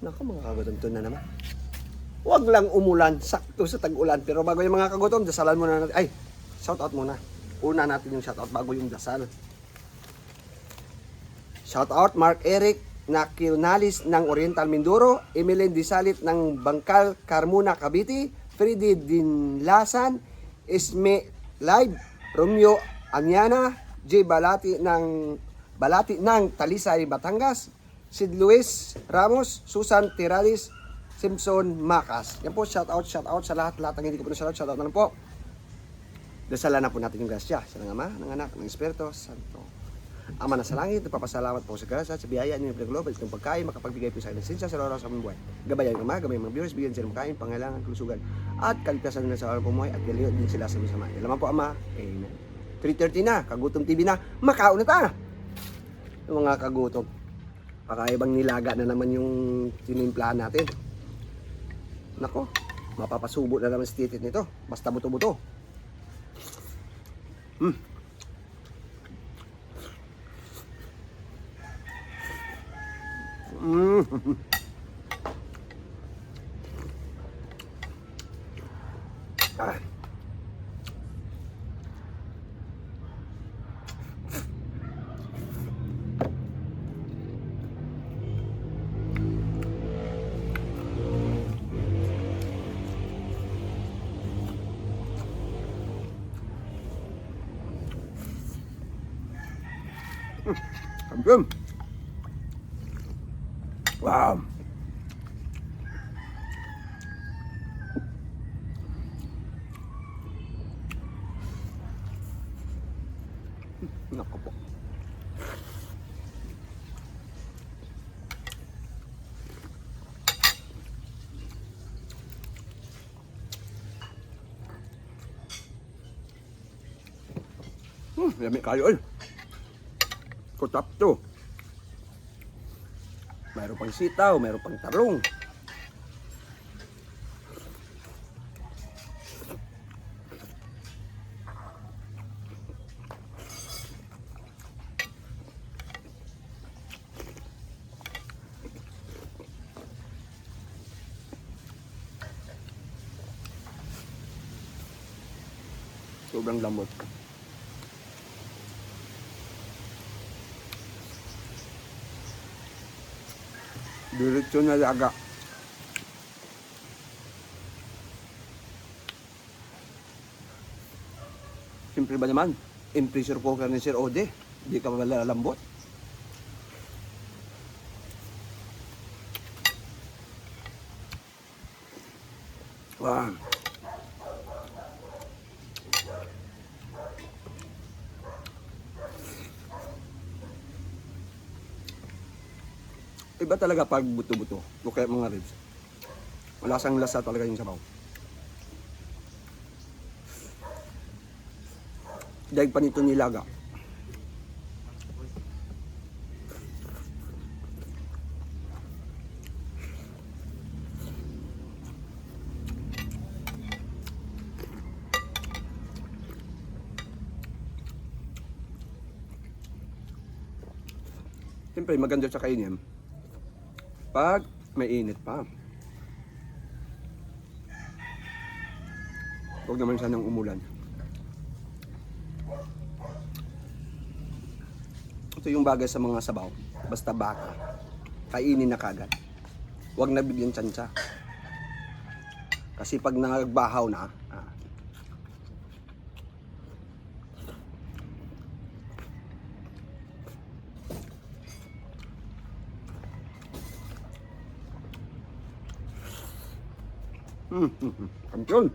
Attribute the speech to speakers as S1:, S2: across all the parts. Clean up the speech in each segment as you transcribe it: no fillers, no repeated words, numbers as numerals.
S1: Naku mga kagutom, to na naman. Huwag lang umulan, sakto sa tag-ulan. Pero bago yung mga kagutom, dasalan muna natin. Ay, shoutout muna. Una natin yung shoutout bago yung dasal. Shoutout Mark Eric Nakilnalis ng Oriental Mindoro, Emilien Disalit ng Bangkal, Carmona, Cavite, Freddy Dinlasan, Isme Live, Romeo Anyana, J. Balati ng Talisay, Batangas, Sid Luis Ramos, Susan Tiralis, Simpson Macas. Yan po, shoutout sa lahat ng hindi ko po shoutout na lang po. Dasalan na po natin yung grasya sa ng Ama, ng Anak, ng Espiritu Santo. Ama na sa langit, nagpapasalamat po sa grasya, sa biyaya niyo ng pinagloban, itong pagkain, makapagbigay po sa akin ng sinsya sa araw sa aming buhay. Gabayan ng Ama, gabayan ng mga viewers, bigyan sila ng makain, pangailangan, kalusugan, at kaligtasan nila sa araw pumuhay, at galiyon din sila sa masama. Yan naman po, Ama. Amen. 3:30 na, Kagutom TV na, makaon na ta! Yung mga kagutom, pakaibang nilaga na naman yung tinimplahan natin. Nako, mapapasubo na naman si titit nito, basta buto-buto. Ah. Kampiyon. Wow. Naku po. Yummy kayo eh. Kutap to. Mayroon pang sitaw, mayroon pang tarong. Sobrang lambot. Diretso na laga. Siyempre ba naman, in pressure cooker ni Sir Ode, di ka malalambot. Wow. Iba talaga pag buto-buto, o kaya mga ribs. Lasang lasa talaga yung sabaw. Dahil pa nito nilaga. Siyempre maganda sa kainin pag may init pa. Huwag naman sanang umulan. Ito yung bagay sa mga sabaw. Basta baka, kainin na kagad. Huwag nabigyan tsansa. Kasi pag nagbahaw na, kampiyon.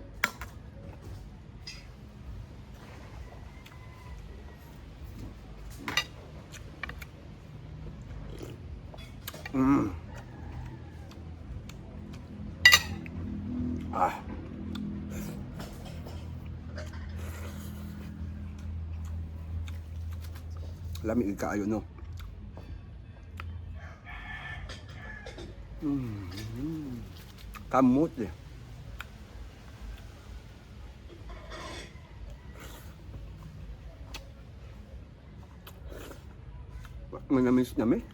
S1: Lamig kaayo no. Kamot eh. Manamis-namis.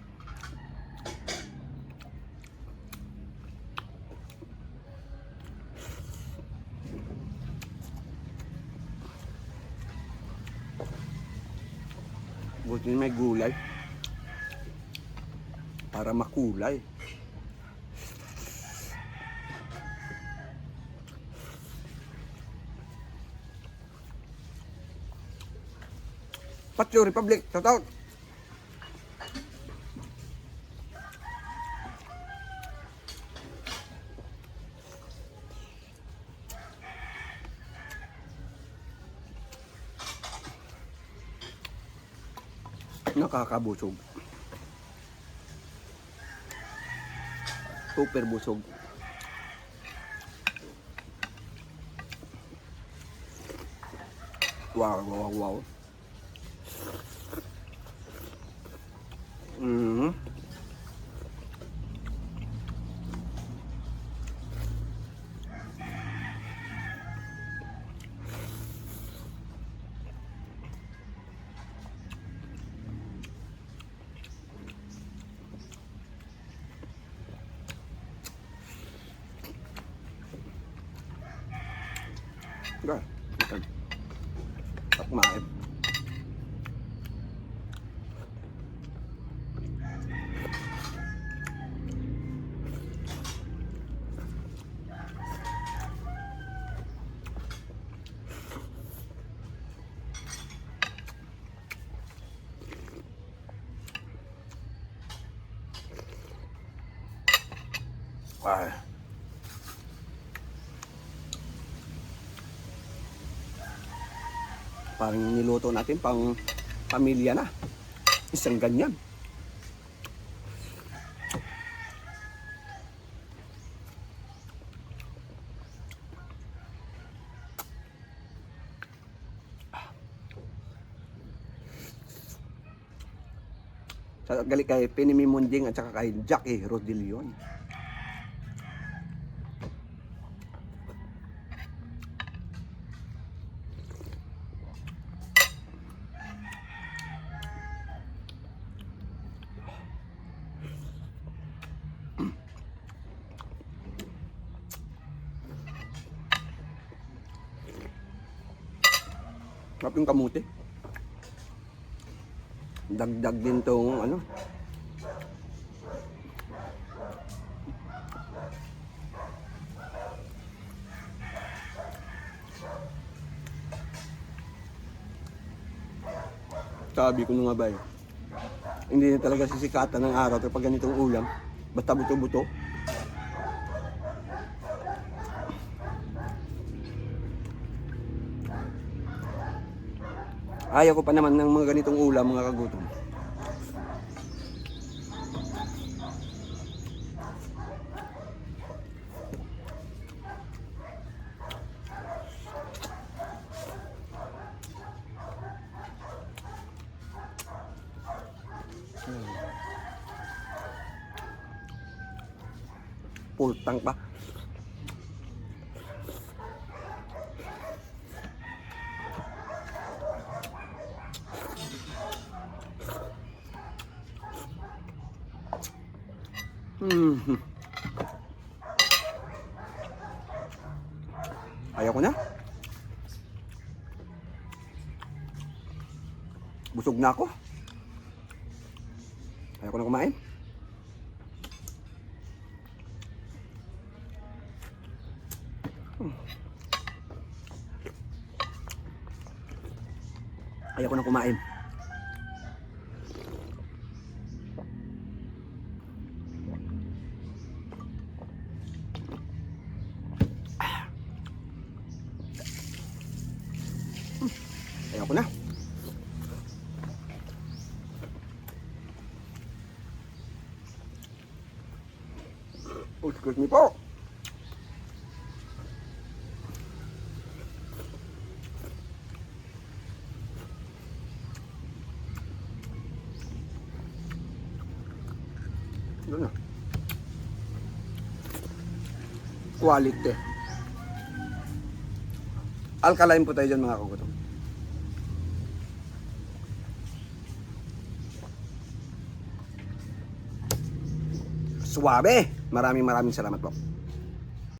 S1: Gusto niyo may gulay. Para makulay. Patio Republic, shout out. Nakakabusog. Super busog. Wow, wow, wow. Rồi, tóc mại. Wow. Parang niluto natin pang pamilya na. Isang ganyan. Sa galit kay Penny Munding at saka kay Jackie Rodillion. Sarap yung kamuti. Dagdag din tong ano. Sabi ko nung nga ba eh, hindi na talaga sisikatan ng araw kapag ganitong ulam. Basta buto-buto. Ayaw ko pa naman ng mga ganitong ulam, mga kagutom. Pultang pa. Ayaw ko na. Busog na ako. Ayaw ko na kumain. Ayaw ko na kumain. Ayaw ko na. Oh, excuse me po. Doon na. Quality. Alkaline po tayo dyan, mga kagutom. Suwabe. Maraming salamat po.